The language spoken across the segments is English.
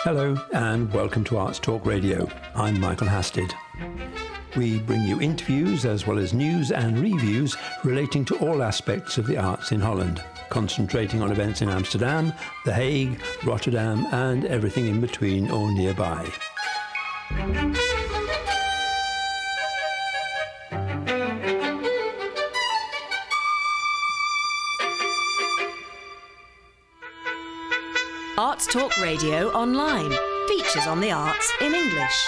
Hello and welcome to ArtsTalk Radio. I'm Michael Hasted. We bring you interviews as well as news and reviews relating to all aspects of the arts in Holland, concentrating on events in Amsterdam, The Hague, Rotterdam and everything in between or nearby. ArtsTalk Radio online. Features on the arts in English.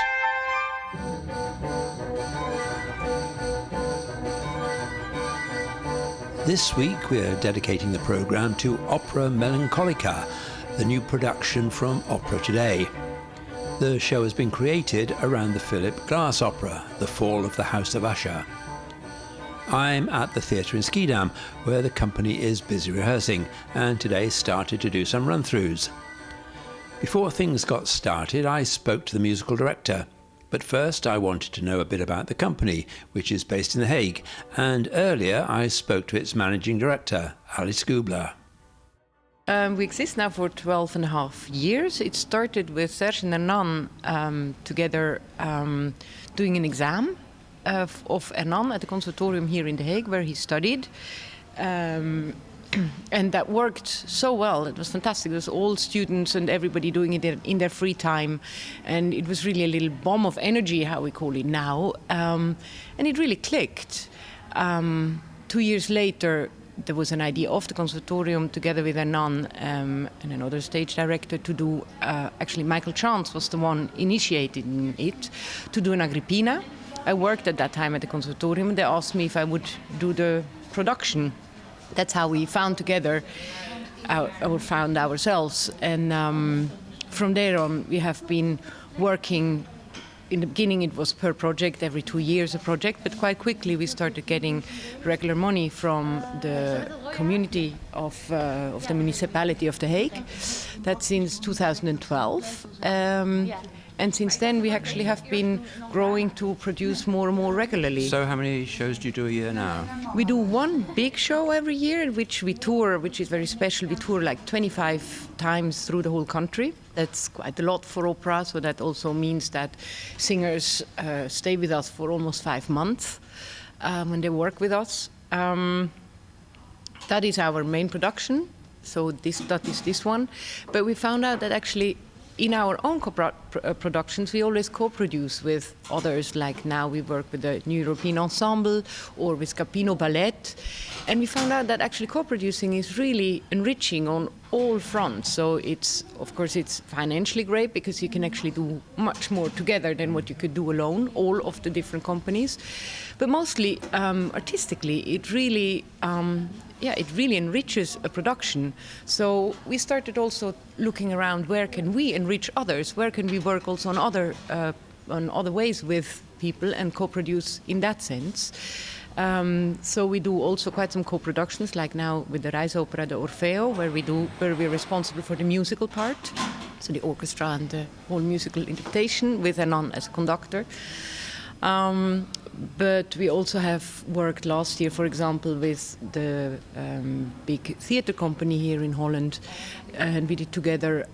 This week we're dedicating the programme to Opera Melancholica, the new production from Opera2Day. The show has been created around the Philip Glass opera, The Fall of the House of Usher. I'm at the theatre in Sztojanov, where the company is busy rehearsing, and today started to do some run-throughs. Before things got started, I spoke to the musical director. But first I wanted to know a bit about the company, which is based in The Hague, and earlier I spoke to its managing director, Alice Gubler. We exist now for 12 and a half years. It started with Serge and Hernan together doing an exam of Hernan at the conservatorium here in The Hague, where he studied. And that worked so well. It was fantastic. It was all students and everybody doing it in their free time. And it was really a little bomb of energy, how we call it now. And it really clicked. 2 years later, there was an idea of the conservatorium together with Hernan and another stage director to do, actually Michael Chance was the one initiating it, to do an Agrippina. I worked at that time at the conservatorium. They asked me if I would do the production. That's how we found together, found ourselves. And from there on, we have been working. In the beginning, it was per project, every 2 years a project, but quite quickly we started getting regular money from the community of the municipality of The Hague. That's since 2012. And since then, we actually have been growing to produce more and more regularly. So how many shows do you do a year now? We do one big show every year in which we tour, which is very special. We tour like 25 times through the whole country. That's quite a lot for opera, so that also means that singers stay with us for almost 5 months when they work with us. That is our main production, so that is this one. But we found out that actually in our own productions, we always co-produce with others, like now we work with the new European Ensemble or with Capino Ballet. And we found out that actually co-producing is really enriching on all fronts. So it's, of course, it's financially great because you can actually do much more together than what you could do alone, all of the different companies. But mostly, artistically, it really enriches a production. So we started also looking around where can we enrich others, where can we work also on other ways with people and co-produce in that sense. So we do also quite some co-productions, like now with the Reisopera, the Orfeo, where we're responsible for the musical part, so the orchestra and the whole musical interpretation with Hernan as a conductor. But we also have worked last year, for example, with the big theatre company here in Holland, and we did together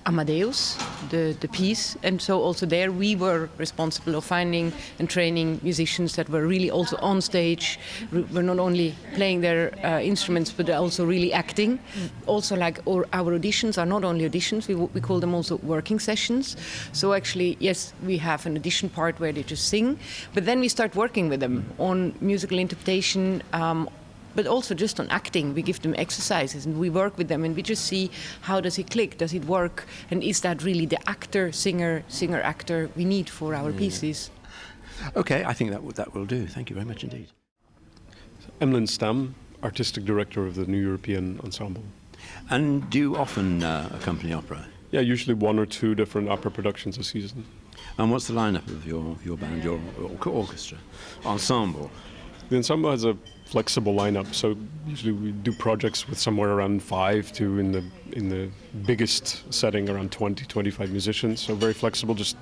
Amadeus, the piece. And so also there we were responsible of finding and training musicians that were really also on stage, were not only playing their instruments, but also really acting. Also, like our auditions are not only auditions, we call them also working sessions. So actually, yes, we have an audition part where they just sing, but then we start working with them on musical interpretation, but also just on acting. We give them exercises and we work with them and we just see how does it click, does it work, and is that really the actor, singer-actor we need for our pieces. Okay, I think that will do. Thank you very much indeed. Emlyn Stam, Artistic Director of the New European Ensemble. And do you often accompany opera? Yeah, usually 1 or 2 different opera productions a season. And what's the lineup of your band, your orchestra, ensemble? The ensemble has a flexible lineup, so usually we do projects with somewhere around 5 to in the biggest setting around 20-25 musicians. So very flexible, just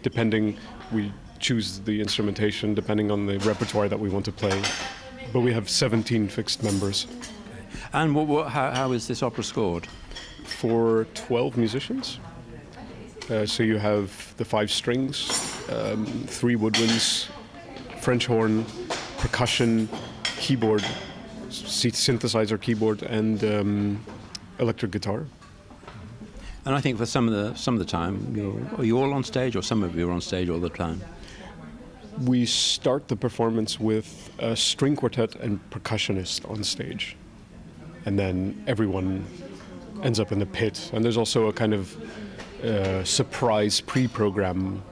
depending. We choose the instrumentation depending on the repertoire that we want to play. But we have 17 fixed members. And how is this opera scored? For 12 musicians. So you have the 5 strings, 3 woodwinds, French horn, percussion, keyboard, synthesizer keyboard, and electric guitar. And I think for some of the time, are you all on stage, or some of you are on stage all the time? We start the performance with a string quartet and percussionist on stage, and then everyone ends up in the pit. And there's also a kind of surprise pre-program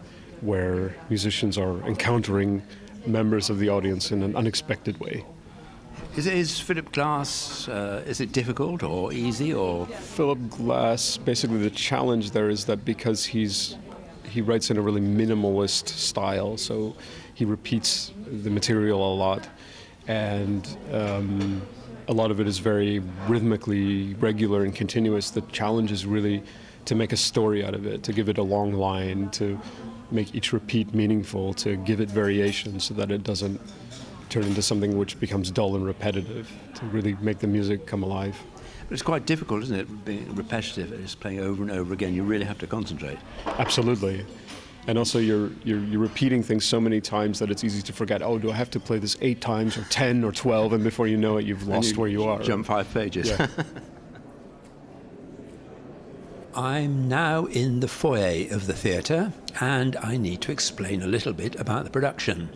where musicians are encountering members of the audience in an unexpected way. Is Philip Glass, is it difficult or easy or? Philip Glass, basically the challenge there is that because he writes in a really minimalist style, so he repeats the material a lot, and a lot of it is very rhythmically regular and continuous. The challenge is really to make a story out of it, to give it a long line, to make each repeat meaningful, to give it variation so that it doesn't turn into something which becomes dull and repetitive, to really make the music come alive. But it's quite difficult, isn't it, being repetitive, just playing over and over again. You really have to concentrate. Absolutely. And also you're repeating things so many times that it's easy to forget, oh, do I have to play this 8 times or 10 or 12, and before you know it, you've lost where you are. Jump 5 pages. Yeah. I'm now in the foyer of the theatre, and I need to explain a little bit about the production.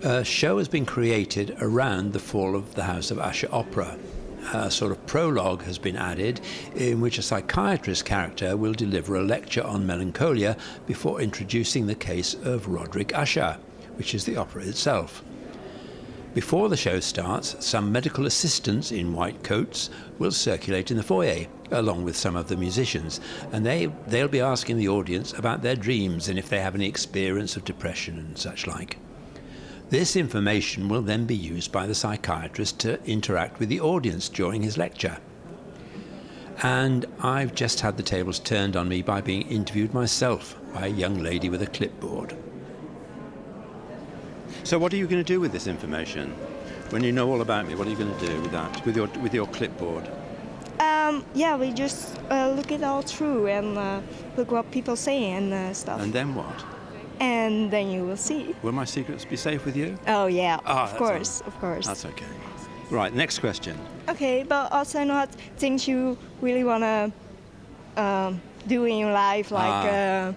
A show has been created around the fall of the House of Usher opera. A sort of prologue has been added in which a psychiatrist character will deliver a lecture on melancholia before introducing the case of Roderick Usher, which is the opera itself. Before the show starts, some medical assistants in white coats will circulate in the foyer, along with some of the musicians, and they'll be asking the audience about their dreams and if they have any experience of depression and such like. This information will then be used by the psychiatrist to interact with the audience during his lecture. And I've just had the tables turned on me by being interviewed myself by a young lady with a clipboard. So what are you going to do with this information? When you know all about me, what are you going to do with that, with your clipboard? We just look it all through and look what people say and stuff. And then what? And then you will see. Will my secrets be safe with you? Oh yeah, of course. That's okay. Right, next question. Okay, but also not things you really want to do in your life, like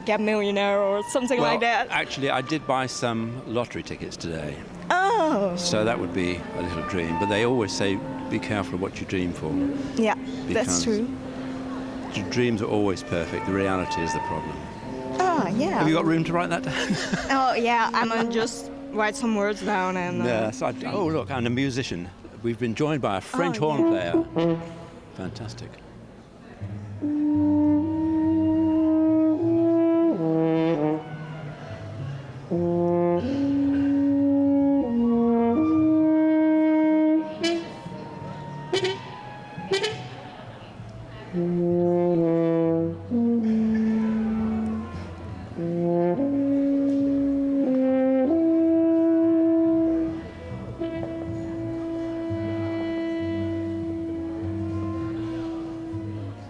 get millionaire or something like that. Actually, I did buy some lottery tickets today. Oh. So that would be a little dream. But they always say, be careful of what you dream for. Yeah, that's true. Your dreams are always perfect. The reality is the problem. Oh, yeah. Have you got room to write that down? Oh, yeah. I'm going to just write some words down and... Yes. Oh, look, and a musician. We've been joined by a French horn player. Fantastic.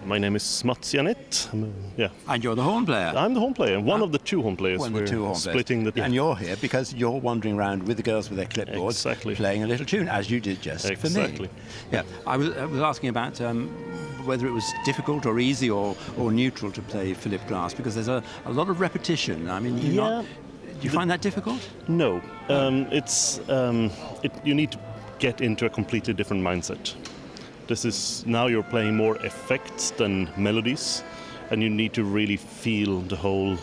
My name is Mats Janet. And you're the horn player. I'm the horn player, one of the 2 horn players. One of the 2 horn splitting players. And you're here because you're wandering around with the girls with their clipboards, playing a little tune, as you did just for me. Yeah, I was asking about whether it was difficult or easy or neutral to play Philip Glass, because there's a lot of repetition. I mean, do you find that difficult? No, you need to get into a completely different mindset. This is, now you're playing more effects than melodies, and you need to really feel the whole,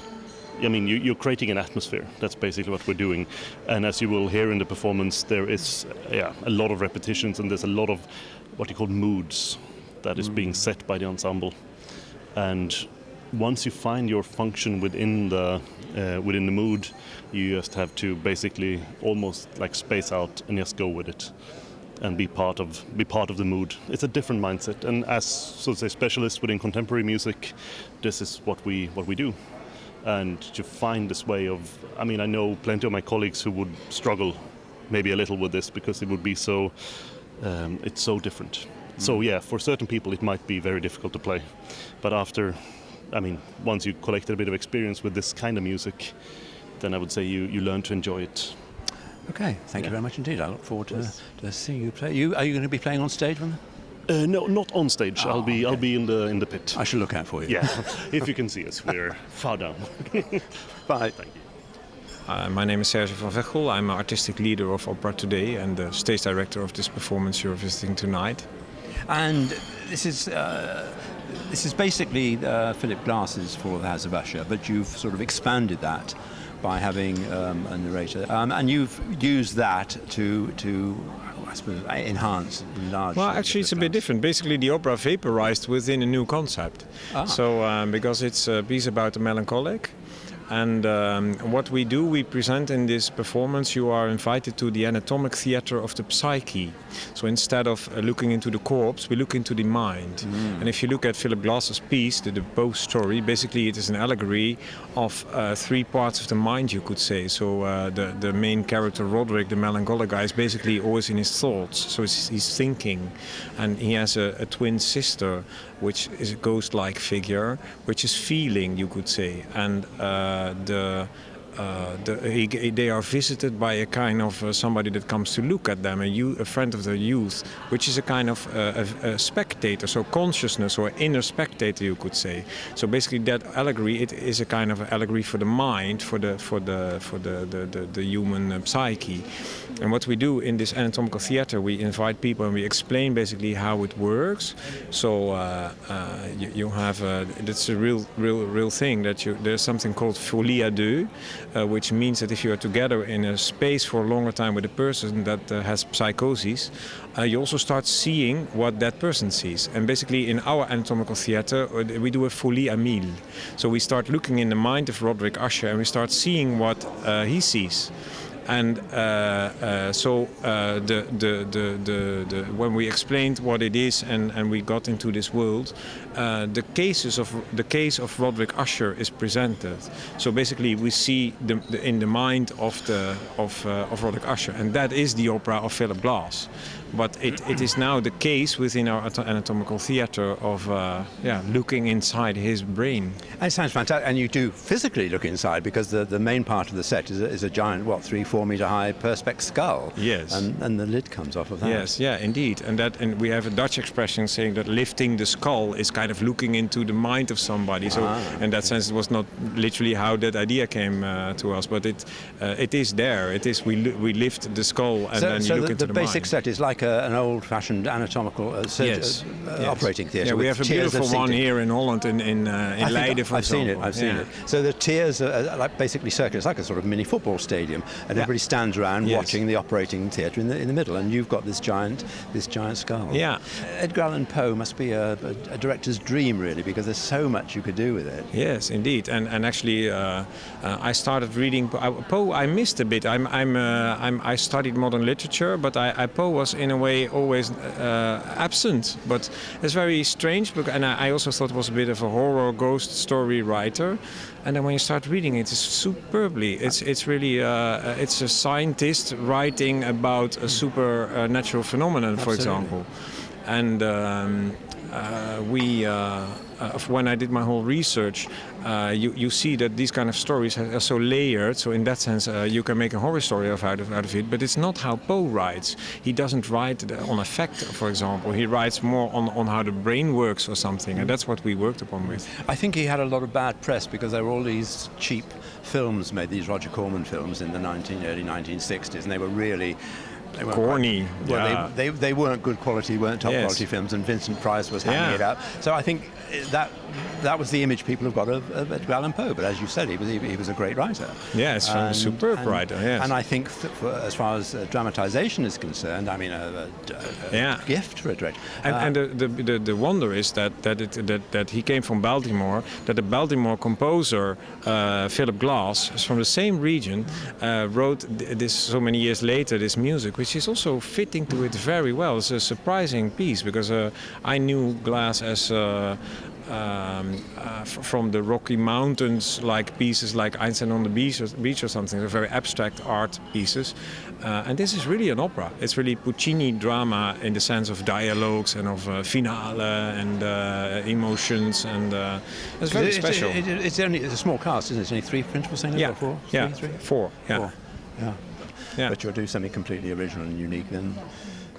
you're creating an atmosphere. That's basically what we're doing. And as you will hear in the performance, there is a lot of repetitions, and there's a lot of what you call moods that is being set by the ensemble. And once you find your function within the mood, you just have to basically almost like space out and just go with it. And be part of the mood. It's a different mindset, and as so to say specialists within contemporary music, this is what we do. And to find this way of, I know plenty of my colleagues who would struggle maybe a little with this because it would be so, it's so different. So yeah, for certain people it might be very difficult to play, but after I mean, once you collected a bit of experience with this kind of music, then I would say you learn to enjoy it. Okay, thank you very much indeed. I look forward to seeing you play. Are you going to be playing on stage when? No, not on stage. I'll be in the pit. I shall look out for you. Yeah, if you can see us, we're far down. Bye. Thank you. My name is Serge van Veggel. I'm an artistic leader of Opera2Day and the stage director of this performance you're visiting tonight. And this is basically Philip Glass's For the House of Usher, but you've sort of expanded that by having a narrator, and you've used that to I suppose enhance, enlarge. Well, actually, it's a bit different. Basically, the opera vaporized within a new concept. So, because it's a piece about the melancholic. And what we do, we present in this performance, you are invited to the anatomic theater of the psyche. So instead of looking into the corpse, we look into the mind. And if you look at Philip Glass's piece, the Poe story, basically it is an allegory of 3 parts of the mind, you could say. So the main character, Roderick, the melancholic guy, is basically always in his thoughts. So he's thinking. And he has a twin sister, which is a ghost-like figure, which is feeling, you could say. And they are visited by a kind of somebody that comes to look at them, a friend of their youth, which is a kind of a spectator, so consciousness or inner spectator, you could say. So basically, that allegory, it is a kind of allegory for the mind, for the human psyche. And what we do in this anatomical theater, we invite people and we explain basically how it works. So you have that's a real thing that there's something called folie à deux. Which means that if you are together in a space for a longer time with a person that has psychosis, you also start seeing what that person sees. And basically in our anatomical theater, we do a folie à mille. So we start looking in the mind of Roderick Usher and we start seeing what he sees. And when we explained what it is and we got into this world, the case of Roderick Usher is presented. So basically, we see in the mind of Roderick Usher, and that is the opera of Philip Glass. But it is now the case within our anatomical theater of looking inside his brain. It sounds fantastic, and you do physically look inside because the main part of the set is a giant, 3-4 meter high perspex skull. Yes. And the lid comes off of that. Yes, yeah, indeed. And we have a Dutch expression saying that lifting the skull is kind of looking into the mind of somebody. So in that sense, it was not literally how that idea came to us, but it is there. It is we lift the skull and then you look into the mind. So the basic set is like an old-fashioned anatomical operating theatre. Yeah, we have a beautiful one here in Holland in Leiden, for example. I've seen it. So the tiers are like basically circular. It's like a sort of mini football stadium, and everybody stands around watching the operating theatre in the middle, and you've got this giant skull. Yeah. Edgar Allan Poe must be a director's dream, really, because there's so much you could do with it. Yes, indeed. And actually, I started reading Poe. I missed a bit. I studied modern literature, but Poe was in a way always absent. But it's very strange, and I also thought it was a bit of a horror ghost story writer. And then when you start reading it, it's superbly. It's really it's a scientist writing about a supernatural phenomenon, for example. And when I did my whole research, you see that these kind of stories are so layered. So in that sense, you can make a horror story out of it. But it's not how Poe writes. He doesn't write on affect, for example. He writes more on how the brain works or something. And that's what we worked upon with. I think he had a lot of bad press because there were all these cheap films made, these Roger Corman films in the early 1960s, and they were really... corny. They weren't good quality, weren't top quality films, and Vincent Price was hanging it up. So I think that was the image people have got of Edgar Allan Poe. But as you said, he was a great writer. Yes, a superb writer. Yes. And I think as far as dramatization is concerned, I mean, a gift for a director. And the wonder is that he came from Baltimore. That the Baltimore composer Philip Glass, is from the same region, wrote this so many years later this music, which is also fitting to it very well. It's a surprising piece because I knew Glass as from the Rocky Mountains, like pieces like Einstein on the beach or something. They're very abstract art pieces. And this is really an opera. It's really Puccini drama in the sense of dialogues and of finale and emotions, and it's very special. It's a small cast, isn't it? It's only 3 principal singers, Yeah, or 4? yeah, 3? 4. Yeah. 4. Yeah. Yeah. But you'll do something completely original and unique, then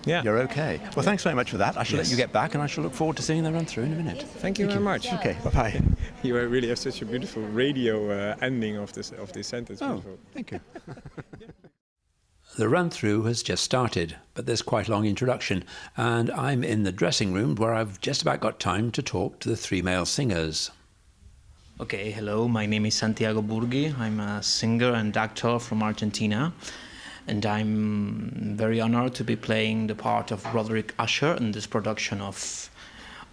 Yeah. you're okay. Well, thanks very much for that. I shall let you get back, and I shall look forward to seeing the run through in a minute. Thank you very much. Okay, bye-bye. You really have such a beautiful radio ending of this sentence. Oh, thank you. The run-through has just started, but there's quite a long introduction, and I'm in the dressing room where I've just about got time to talk to the 3 male singers. Okay, hello, my name is Santiago Burgi. I'm a singer and actor from Argentina, and I'm very honored to be playing the part of Roderick Usher in this production of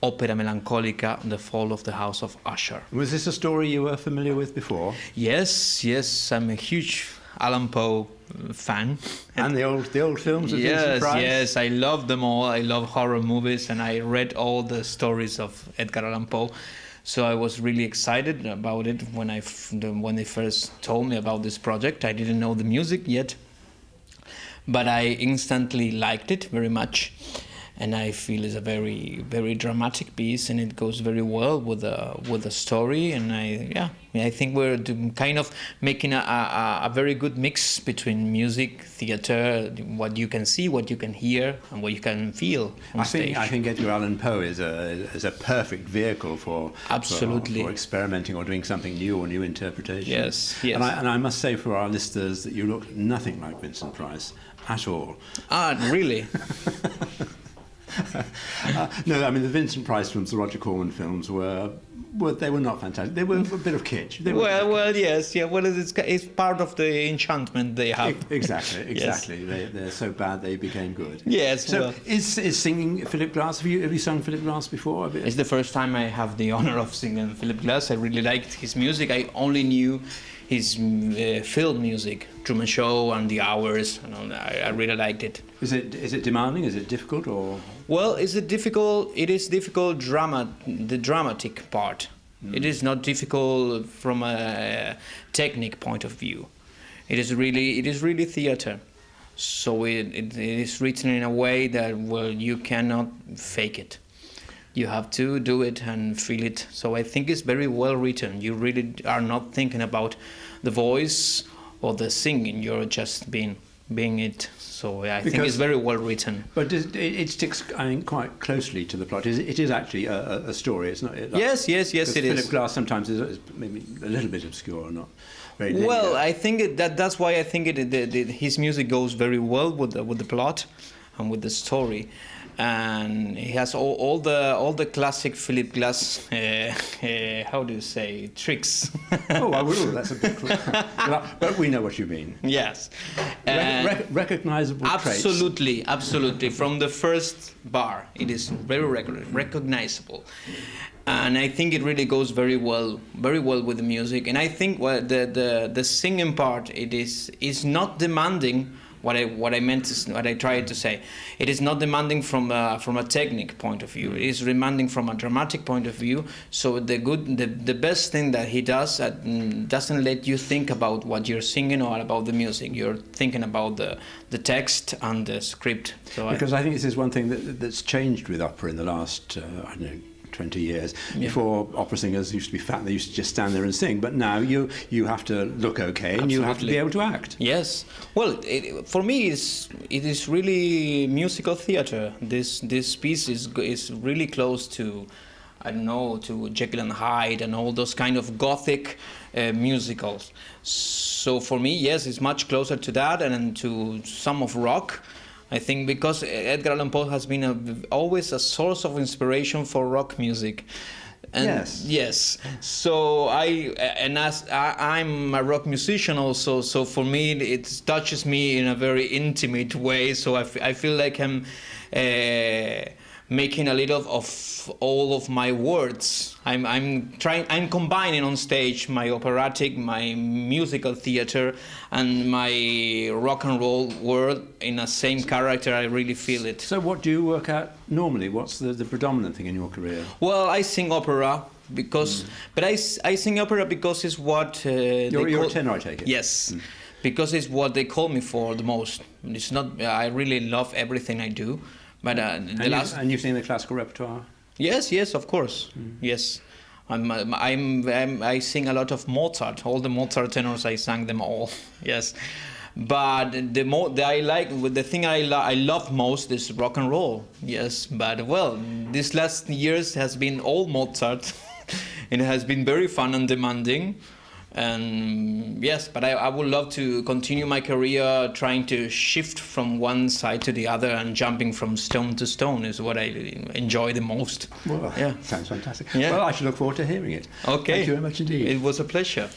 Opera Melancholica, The Fall of the House of Usher. Was this a story you were familiar with before? Yes, I'm a huge Allan Poe fan. And the old films of Vincent Price? Yes, I love them all. I love horror movies, and I read all the stories of Edgar Allan Poe. So I was really excited about it when they first told me about this project. I didn't know the music yet, but I instantly liked it very much. And I feel it's a very, very dramatic piece, and it goes very well with the story. And I think we're kind of making a very good mix between music, theater, what you can see, what you can hear, and what you can feel on stage. I think Edgar Allan Poe is a perfect vehicle for experimenting or doing something new or new interpretation. Yes. And I must say for our listeners that you look nothing like Vincent Price at all. Ah, really? No, I mean the Vincent Price films, the Roger Corman films were not fantastic. They were a bit of kitsch. Yes. Well, it's part of the enchantment they have. Exactly. Yes. They're so bad they became good. Yes. So is singing Philip Glass? Have you sung Philip Glass before? It's the first time I have the honor of singing Philip Glass. I really liked his music. I only knew his film music, Truman Show and The Hours, and all that. I really liked it. Is it demanding? Is it difficult, or? Well, is it difficult? It is difficult the dramatic part. It is not difficult from a technique point of view. It is really theater. So it is written in a way that you cannot fake it. You have to do it and feel it. So I think it's very well written. You really are not thinking about the voice or the singing. You're just being it. So I think it's very well written. But it sticks, I think, quite closely to the plot. It is actually a story. It's not. Yes, it is. Philip Glass sometimes is maybe a little bit obscure, or not very linear. Well, I think that's why I think his music goes very well with the plot and with the story. And he has all the classic Philip Glass, how do you say, tricks. That's a bit but we know what you mean. Yes. Recognizable traits. Absolutely. From the first bar, it is very recognizable. And I think it really goes very well with the music. And I think the singing part, is not demanding. What I tried to say, it is not demanding from a technique point of view. It is demanding from a dramatic point of view. So the best thing that he does doesn't let you think about what you're singing or about the music. You're thinking about the text and the script. Because I think this is one thing that's changed with opera in the last 20 years. Yeah. Before, opera singers used to be fat, they used to just stand there and sing, but now you have to look okay. Absolutely. And you have to be able to act. Yes. Well, for me, it is really musical theater. This piece is really close to, I don't know, to Jekyll and Hyde and all those kind of gothic musicals. So for me, yes, it's much closer to that and to some of rock. I think because Edgar Allan Poe has been always a source of inspiration for rock music. And yes. So I'm a rock musician also. So for me, it touches me in a very intimate way. So I feel like I'm making a little of all of my words. I'm combining on stage my operatic, my musical theater, and my rock and roll world in the same character. I really feel it. So what do you work at normally? What's the predominant thing in your career? Well, I sing opera because but I sing opera because it's what you're a tenor, I take it. Yes, because it's what they call me for the most. It's not. I really love everything I do, but and you sing the classical repertoire. Yes, of course. Yes, I sing a lot of Mozart. All the Mozart tenors, I sang them all. Yes, but the thing I love most is rock and roll. Yes, but well, these last years has been all Mozart. It has been very fun and demanding. And yes, but I would love to continue my career trying to shift from one side to the other, and jumping from stone to stone is what I enjoy the most. Well, sounds fantastic. Yeah. Well, I should look forward to hearing it. Okay. Thank you very much indeed. It was a pleasure.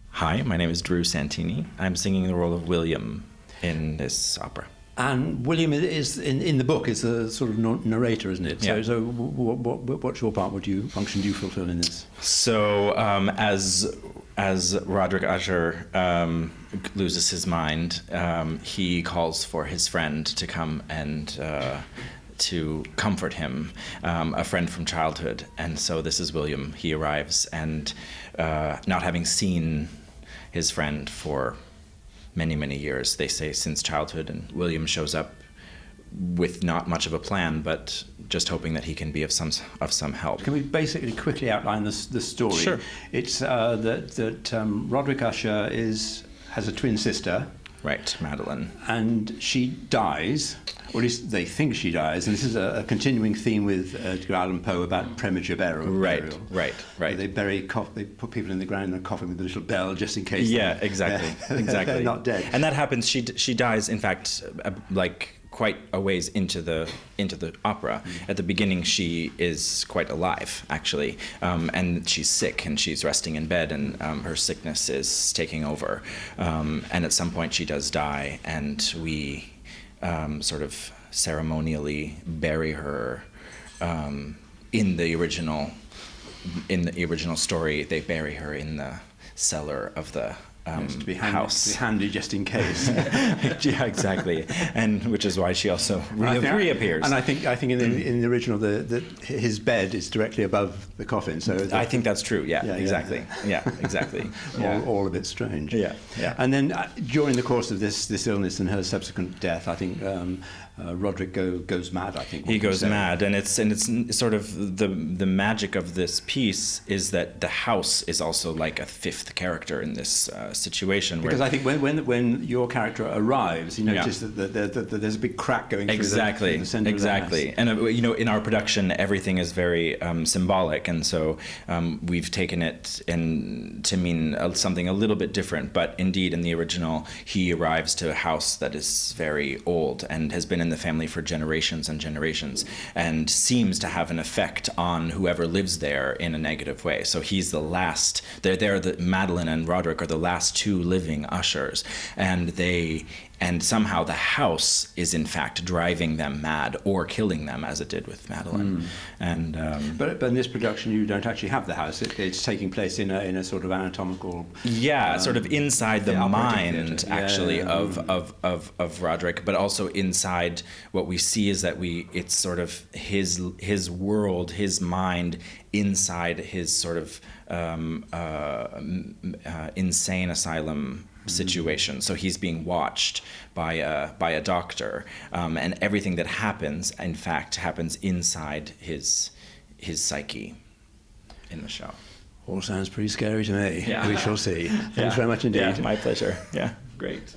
Hi, my name is Drew Santini. I'm singing the role of William in this opera. And William is in the book is the sort of narrator, isn't it? Yeah. So what's your part? What function do you fulfil in this? So as Roderick Usher loses his mind, he calls for his friend to come and to comfort him, a friend from childhood. And so this is William. He arrives, and not having seen his friend for many, many years, they say since childhood, and William shows up with not much of a plan, but just hoping that he can be of some help. Can we basically quickly outline the story? Sure. It's that Roderick Usher has a twin sister. Right, Madeline. And she dies, or at least they think she dies, and this is a continuing theme with Edgar Allan Poe about premature burial. Right. They put people in the ground in a coffin with a little bell just in case. Yeah, exactly. They're not dead. And that happens. She dies, in fact, quite a ways into the opera. At the beginning, she is quite alive, actually, and she's sick, and she's resting in bed, and her sickness is taking over. And at some point, she does die, and we sort of ceremonially bury her in the original story. They bury her in the cellar of the to be house. To be handy just in case. Yeah, exactly, and which is why she also reappears. And I think in the original, his bed is directly above the coffin. So I think that's true. Yeah, exactly. Yeah, exactly. All a bit strange. Yeah. And then during the course of this illness and her subsequent death, I think Roderick goes mad. I think he goes mad, and it's sort of the magic of this piece is that the house is also like a fifth character in this situation. Because I think when your character arrives, you notice that there's a big crack going through the center of the house. And in our production, everything is very symbolic, and so we've taken it to mean something a little bit different. But indeed, in the original, he arrives to a house that is very old and has been in the family for generations and generations, and seems to have an effect on whoever lives there in a negative way. So he's the last. Madeline and Roderick are the last two living ushers, and somehow the house is in fact driving them mad or killing them, as it did with Madeline. And but in this production, you don't actually have the house. It's taking place in a sort of anatomical. Yeah, sort of inside the mind, actually, of Roderick, but also inside what we see is that it's sort of his world, his mind inside his sort of insane asylum situation. So he's being watched by a doctor, and everything that happens, in fact, happens inside his psyche in the show. All sounds pretty scary to me. Yeah. We shall see. Thanks very much indeed. Yeah, my pleasure. Yeah, great.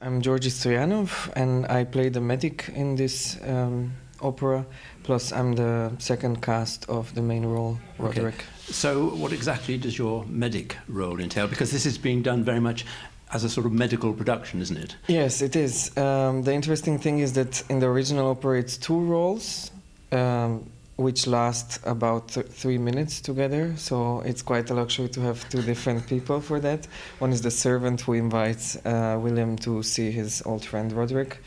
I'm Georgi Sztojanov, and I play the medic in this opera. Plus, I'm the second cast of the main role, Roderick. Okay. So what exactly does your medic role entail? Because this is being done very much as a sort of medical production, isn't it? Yes, it is. The interesting thing is that in the original opera it's two roles, which last about 3 minutes together. So it's quite a luxury to have two different people for that. One is the servant who invites William to see his old friend Roderick.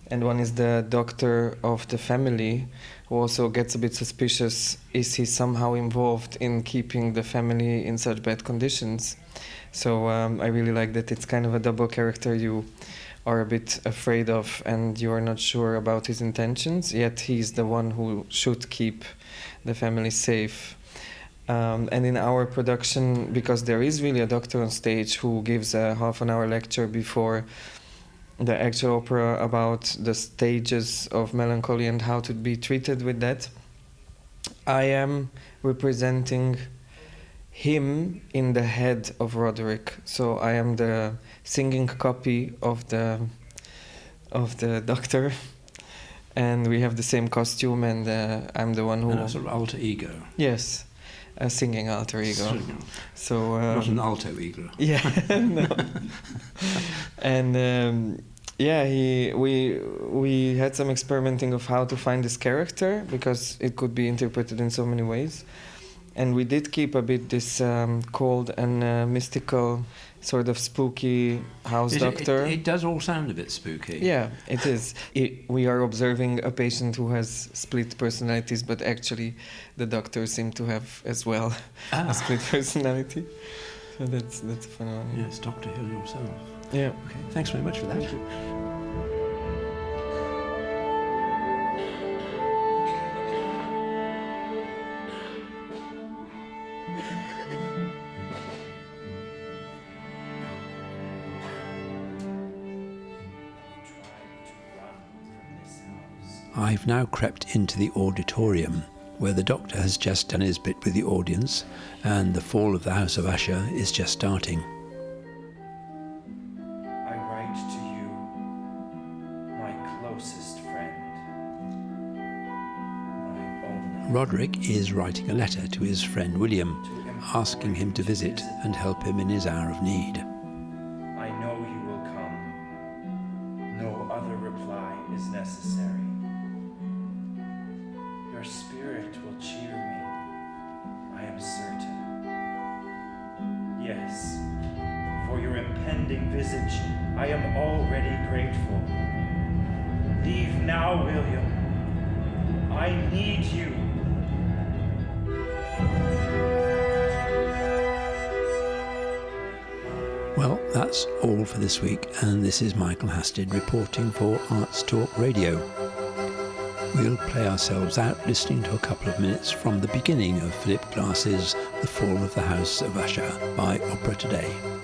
And one is the doctor of the family, who also gets a bit suspicious. Is he somehow involved in keeping the family in such bad conditions? So I really like that it's kind of a double character you are a bit afraid of, and you are not sure about his intentions, yet he's the one who should keep the family safe. And in our production, because there is really a doctor on stage who gives a half-an-hour lecture before the actual opera about the stages of melancholy and how to be treated with that, I am representing him in the head of Roderick. So I am the singing copy of the doctor, and we have the same costume, and I'm the one who... And a sort of alter ego. Yes, a singing alter ego. So not an alto ego. Yeah, no. And we had some experimenting of how to find this character, because it could be interpreted in so many ways. And we did keep a bit this cold and mystical, sort of spooky house doctor. It does all sound a bit spooky. Yeah, it is. We are observing a patient who has split personalities, but actually the doctor seemed to have as well a split personality. So that's a fun one. Yes, Dr. Hill yourself. Yeah. Okay, thanks very much for that. I've now crept into the auditorium, where the doctor has just done his bit with the audience, and the fall of the House of Usher is just starting. I write to you, my closest friend, my only... Roderick is writing a letter to his friend William, asking him to visit and help him in his hour of need. I know you will come. No other reply is necessary. Your spirit will cheer me, I am certain. Yes, for your impending visage, I am already grateful. Leave now, William. I need you. Well, that's all for this week, and this is Michael Hasted reporting for ArtsTalk Radio. We'll play ourselves out listening to a couple of minutes from the beginning of Philip Glass's The Fall of the House of Usher by Opera2Day.